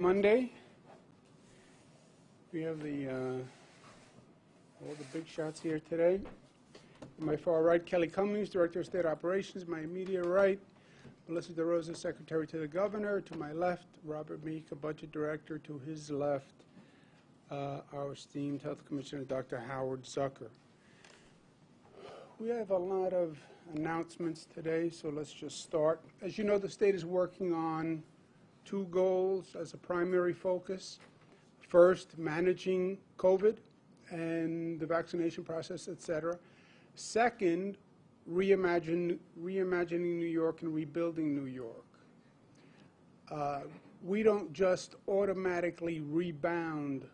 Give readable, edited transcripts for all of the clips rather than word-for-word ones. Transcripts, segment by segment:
Monday. We have all the big shots here today. On my far right, Kelly Cummings, Director of State Operations. My immediate right, Melissa DeRosa, Secretary to the Governor. To my left, Robert Meek, Budget Director. To his left, our esteemed Health Commissioner, Dr. Howard Zucker. We have a lot of announcements today, so let's just start. As you know, the state is working on two goals as a primary focus. First, managing COVID and the vaccination process, et cetera. Second, reimagining New York and rebuilding New York. We don't just automatically rebound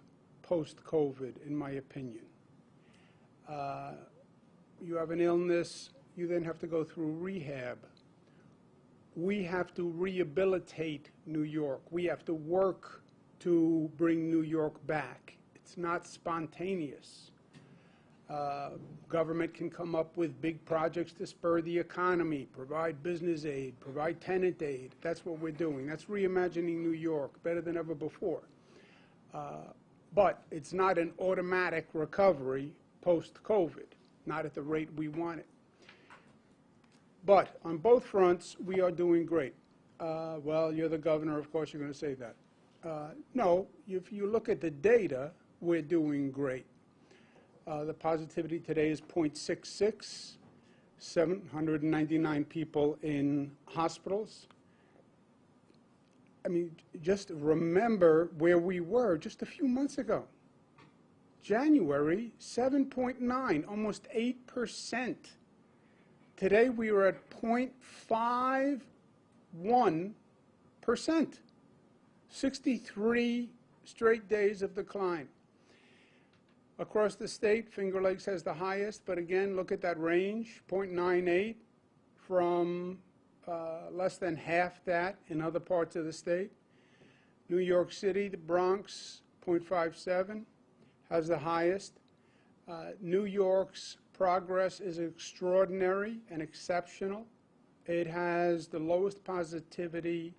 post-COVID, in my opinion. You have an illness, you then have to go through rehab. We have to rehabilitate New York. We have to work to bring New York back. It's not spontaneous. Government can come up with big projects to spur the economy, provide business aid, provide tenant aid. That's what we're doing. That's reimagining New York better than ever before. But it's not an automatic recovery post-COVID, not at the rate we want it. But on both fronts, we are doing great. Well, you're the governor, of course you're going to say that. No, if you look at the data, we're doing great. The positivity today is 0.66, 799 people in hospitals. I mean, just remember where we were just a few months ago. January, 7.9, almost 8%. Today we are at 0.51%, 63 straight days of decline. Across the state, Finger Lakes has the highest, but again, look at that range, 0.98 from less than half that in other parts of the state. New York City, the Bronx, 0.57, has the highest. New York's progress is extraordinary and exceptional. It has the lowest positivity,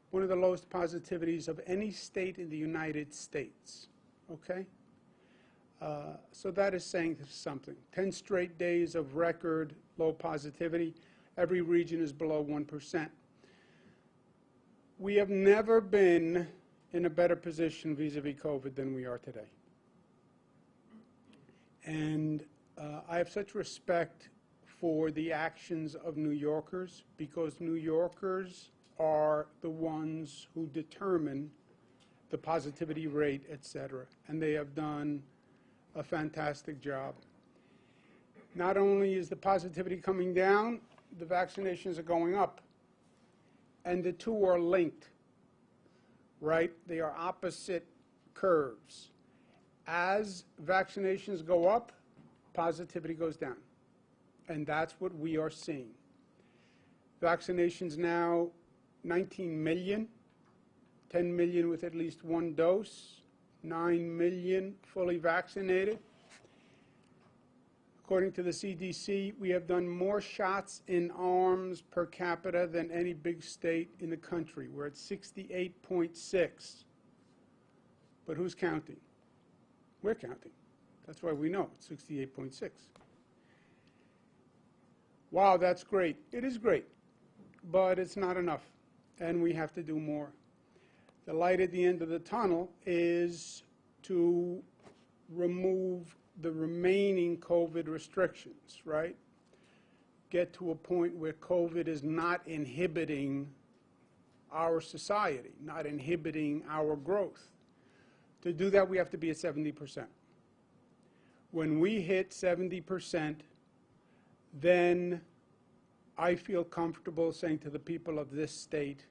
one of the lowest positivities of any state in the United States, okay? So that is saying something. 10 straight days of record low positivity. Every region is below 1%. We have never been in a better position vis-a-vis COVID than we are today. And I have such respect for the actions of New Yorkers because New Yorkers are the ones who determine the positivity rate, et cetera. And they have done a fantastic job. Not only is the positivity coming down, the vaccinations are going up. And the two are linked, right? They are opposite curves. As vaccinations go up, positivity goes down. And that's what we are seeing. Vaccinations now, 19 million, 10 million with at least one dose, 9 million fully vaccinated. According to the CDC, we have done more shots in arms per capita than any big state in the country. We're at 68.6. But who's counting? We're counting. That's why we know it's 68.6. Wow, that's great. It is great, but it's not enough, and we have to do more. The light at the end of the tunnel is to remove the remaining COVID restrictions, right? Get to a point where COVID is not inhibiting our society, not inhibiting our growth. To do that, we have to be at 70%. When we hit 70%, then I feel comfortable saying to the people of this state,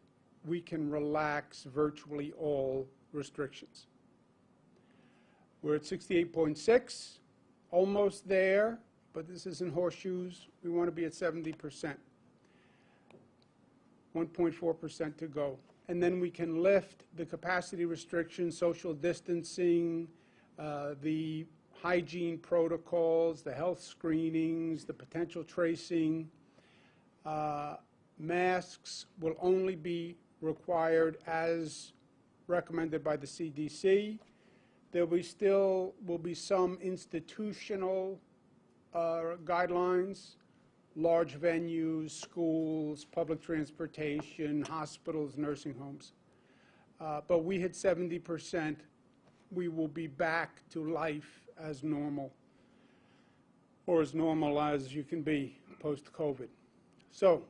we can relax virtually all restrictions. We're at 68.6, almost there, but this isn't horseshoes. We want to be at 70%. 1.4% to go. And then we can lift the capacity restrictions, social distancing, the hygiene protocols, the health screenings, the potential tracing. Masks will only be required as recommended by the CDC. There will be some institutional guidelines, large venues, schools, public transportation, hospitals, nursing homes. But we hit 70%. We will be back to life as normal, or as normal as you can be post-COVID. So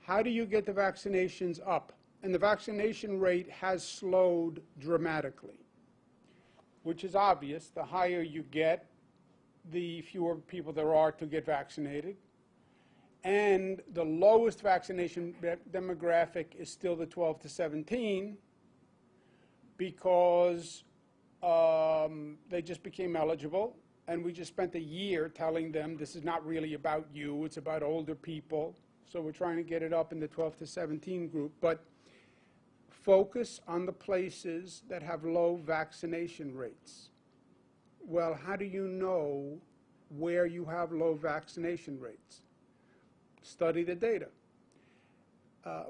how do you get the vaccinations up? And the vaccination rate has slowed dramatically, which is obvious. The higher you get, the fewer people there are to get vaccinated. And the lowest vaccination demographic is still the 12 to 17 because they just became eligible. And we just spent a year telling them this is not really about you, it's about older people. So we're trying to get it up in the 12 to 17 group. But focus on the places that have low vaccination rates. Well, how do you know where you have low vaccination rates? Study the data.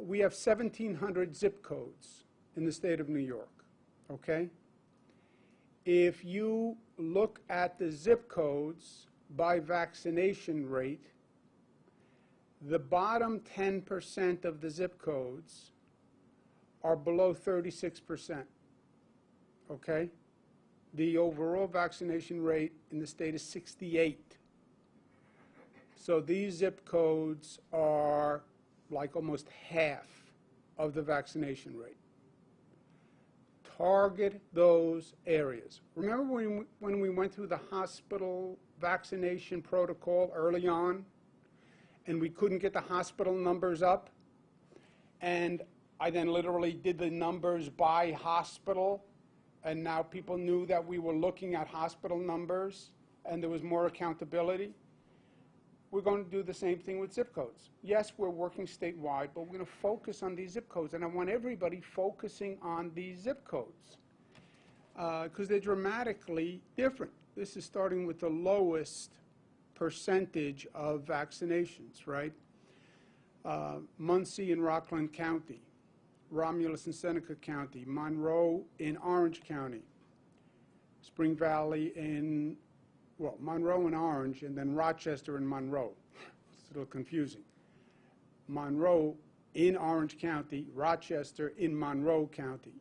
We have 1,700 zip codes in the state of New York, okay? If you look at the zip codes by vaccination rate, the bottom 10% of the zip codes are below 36%, okay? The overall vaccination rate in the state is 68. So these zip codes are like almost half of the vaccination rate. Target those areas. Remember when we went through the hospital vaccination protocol early on, and we couldn't get the hospital numbers up? And I then literally did the numbers by hospital, and now people knew that we were looking at hospital numbers, and there was more accountability. We're going to do the same thing with zip codes. Yes, we're working statewide, but we're going to focus on these zip codes, and I want everybody focusing on these zip codes because they're dramatically different. This is starting with the lowest percentage of vaccinations, right? Muncie and Rockland County, Romulus and Seneca County, Monroe in Orange County, Spring Valley in, well, Monroe and Orange, and then Rochester and Monroe. It's a little confusing. Monroe in Orange County, Rochester in Monroe County.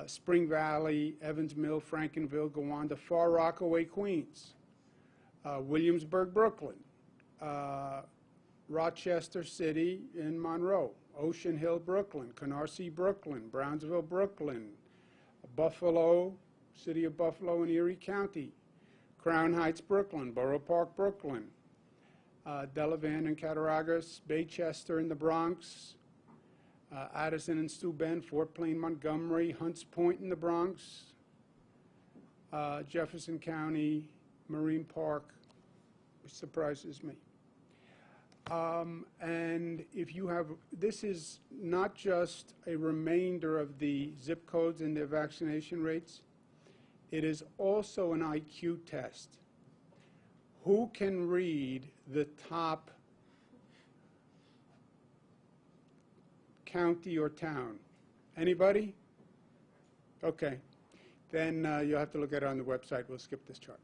Spring Valley, Evans Mill, Frankenville, Gowanda, Far Rockaway, Queens. Williamsburg, Brooklyn. Rochester City in Monroe. Ocean Hill, Brooklyn. Canarsie, Brooklyn. Brownsville, Brooklyn. Buffalo, City of Buffalo and Erie County. Crown Heights, Brooklyn. Borough Park, Brooklyn. Delavan and Cattaraugus, Baychester in the Bronx. Addison and Steuben, Fort Plain, Montgomery, Hunts Point in the Bronx. Jefferson County, Marine Park, which surprises me. And if you have, this is not just a remainder of the zip codes and their vaccination rates, it is also an IQ test. Who can read the top county or town? Anybody? Okay. Then you'll have to look at it on the website. We'll skip this chart.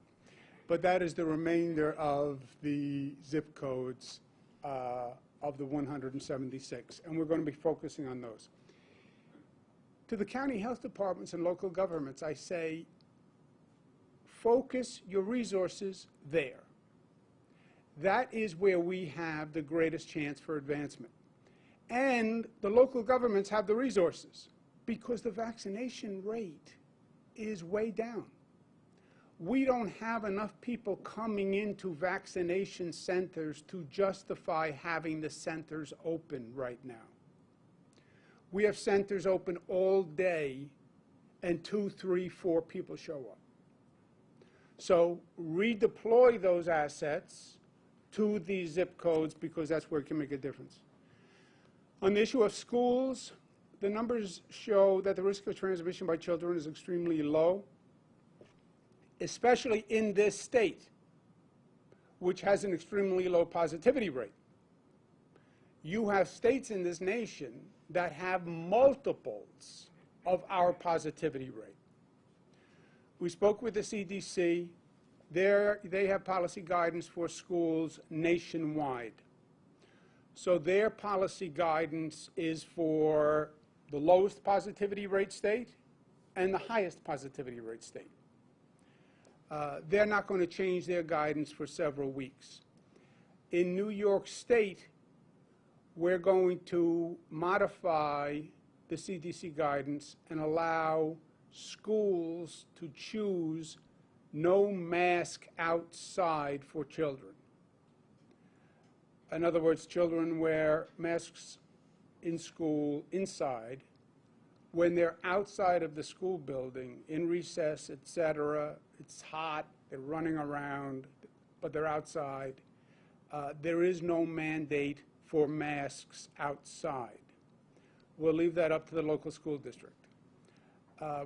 But that is the remainder of the zip codes of the 176, and we're going to be focusing on those. To the county health departments and local governments, I say, focus your resources there. That is where we have the greatest chance for advancement. And the local governments have the resources because the vaccination rate is way down. We don't have enough people coming into vaccination centers to justify having the centers open right now. We have centers open all day and 2, 3, 4 people show up. So redeploy those assets to these zip codes because that's where it can make a difference. On the issue of schools, the numbers show that the risk of transmission by children is extremely low, especially in this state, which has an extremely low positivity rate. You have states in this nation that have multiples of our positivity rate. We spoke with the CDC. They have policy guidance for schools nationwide. So their policy guidance is for the lowest positivity rate state and the highest positivity rate state. They're not going to change their guidance for several weeks. In New York State, we're going to modify the CDC guidance and allow schools to choose no mask outside for children. In other words, children wear masks in school inside. When they're outside of the school building, in recess, etc., it's hot, they're running around, but they're outside. There is no mandate for masks outside. We'll leave that up to the local school district.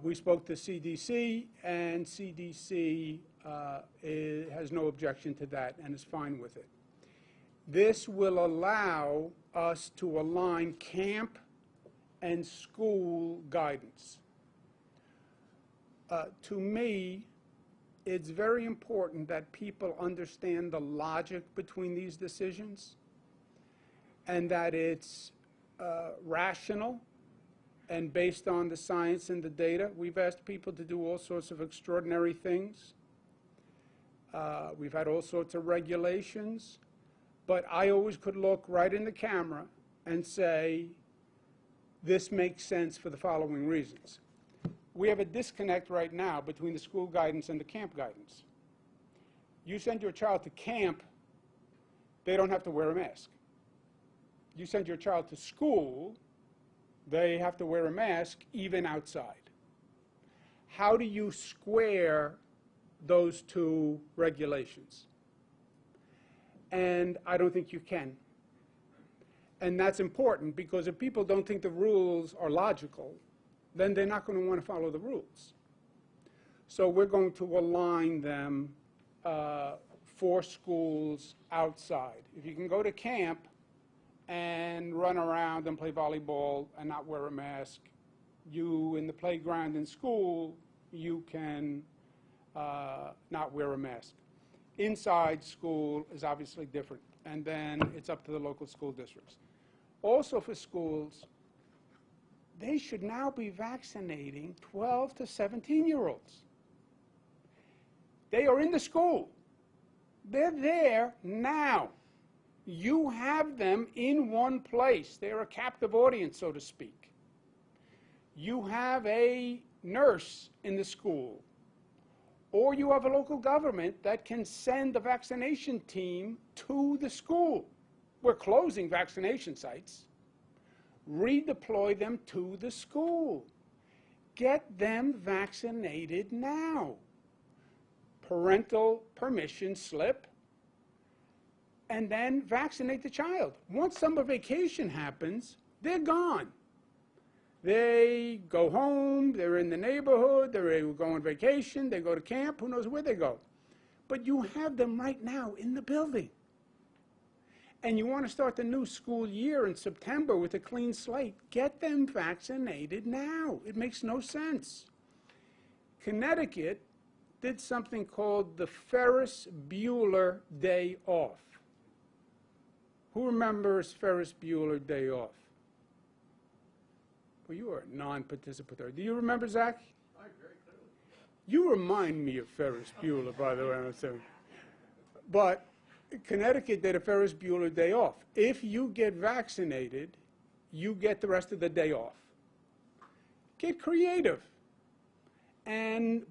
We spoke to CDC, and CDC has no objection to that and is fine with it. This will allow us to align camp and school guidance. To me, it's very important that people understand the logic between these decisions and that it's rational and based on the science and the data. We've asked people to do all sorts of extraordinary things. We've had all sorts of regulations, but I always could look right in the camera and say, this makes sense for the following reasons. We have a disconnect right now between the school guidance and the camp guidance. You send your child to camp, they don't have to wear a mask. You send your child to school, they have to wear a mask even outside. How do you square those two regulations? And I don't think you can. And that's important because if people don't think the rules are logical, then they're not going to want to follow the rules. So we're going to align them for schools outside. If you can go to camp and run around and play volleyball and not wear a mask, you in the playground in school, you can not wear a mask. Inside school is obviously different, and then it's up to the local school districts. Also for schools, they should now be vaccinating 12 to 17-year-olds. They are in the school. They're there now. You have them in one place. They're a captive audience, so to speak. You have a nurse in the school, or you have a local government that can send a vaccination team to the school. We're closing vaccination sites. Redeploy them to the school. Get them vaccinated now. Parental permission slip, and then vaccinate the child. Once summer vacation happens, they're gone. They go home, they're in the neighborhood, they go on vacation, they go to camp, who knows where they go. But you have them right now in the building. And you want to start the new school year in September with a clean slate, get them vaccinated now. It makes no sense. Connecticut did something called the Ferris-Bueller Day Off. Who remembers Ferris-Bueller Day Off? Well, you are a non-participatory. Do you remember, Zach? Very clearly. You remind me of Ferris Bueller, by the way. I'm saying. But Connecticut did a Ferris Bueller Day Off. If you get vaccinated, you get the rest of the day off. Get creative.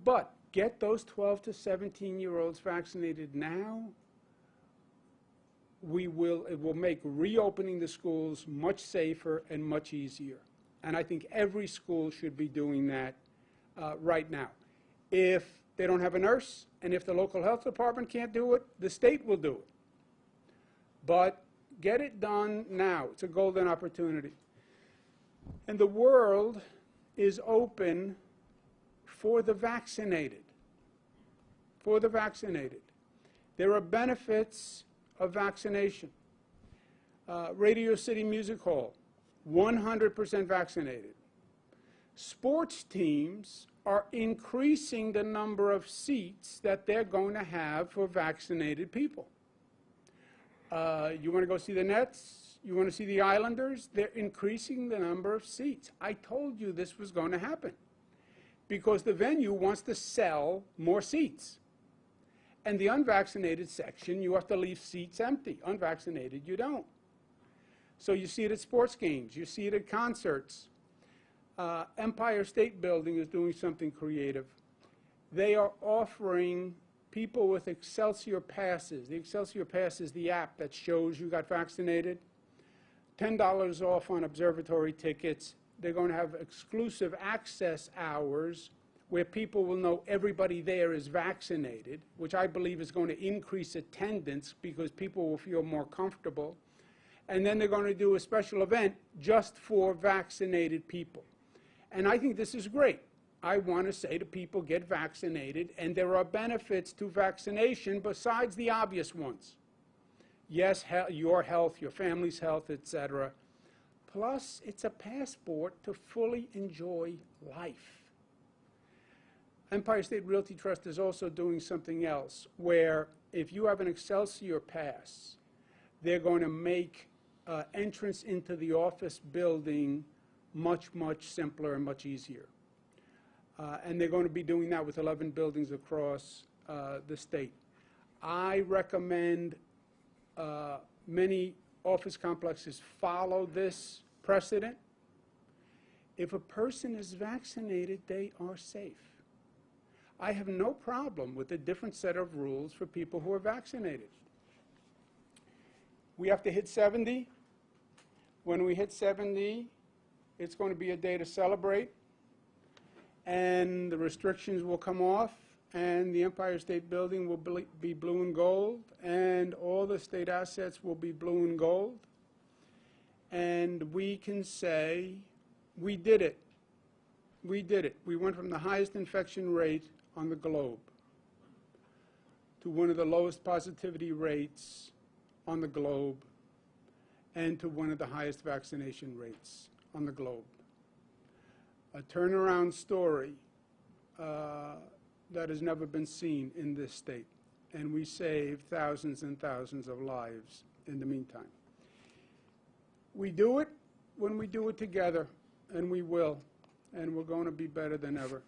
But get those 12 to 17-year-olds vaccinated now. It will make reopening the schools much safer and much easier. And I think every school should be doing that right now. If they don't have a nurse, and if the local health department can't do it, the state will do it. But get it done now. It's a golden opportunity. And the world is open for the vaccinated. For the vaccinated. There are benefits of vaccination. Radio City Music Hall, 100% vaccinated. Sports teams are increasing the number of seats that they're going to have for vaccinated people. You want to go see the Nets? You want to see the Islanders? They're increasing the number of seats. I told you this was going to happen because the venue wants to sell more seats. And the unvaccinated section, you have to leave seats empty. Unvaccinated, you don't. So you see it at sports games. You see it at concerts. Empire State Building is doing something creative. They are offering people with Excelsior passes. The Excelsior Pass is the app that shows you got vaccinated. $10 off on observatory tickets. They're going to have exclusive access hours where people will know everybody there is vaccinated, which I believe is going to increase attendance because people will feel more comfortable. And then they're going to do a special event just for vaccinated people. And I think this is great. I want to say to people, get vaccinated, and there are benefits to vaccination besides the obvious ones. Yes, your health, your family's health, etc. Plus, it's a passport to fully enjoy life. Empire State Realty Trust is also doing something else, where if you have an Excelsior pass, they're going to make entrance into the office building much, much simpler and much easier. And they're going to be doing that with 11 buildings across the state. I recommend many office complexes follow this precedent. If a person is vaccinated, they are safe. I have no problem with a different set of rules for people who are vaccinated. We have to hit 70. When we hit 70, it's going to be a day to celebrate, and the restrictions will come off, and the Empire State Building will be blue and gold, and all the state assets will be blue and gold, and we can say, we did it. We did it. We went from the highest infection rate on the globe to one of the lowest positivity rates on the globe and to one of the highest vaccination rates on the globe. A turnaround story that has never been seen in this state. And we saved thousands and thousands of lives in the meantime. We do it when we do it together, and we will. And we're going to be better than ever.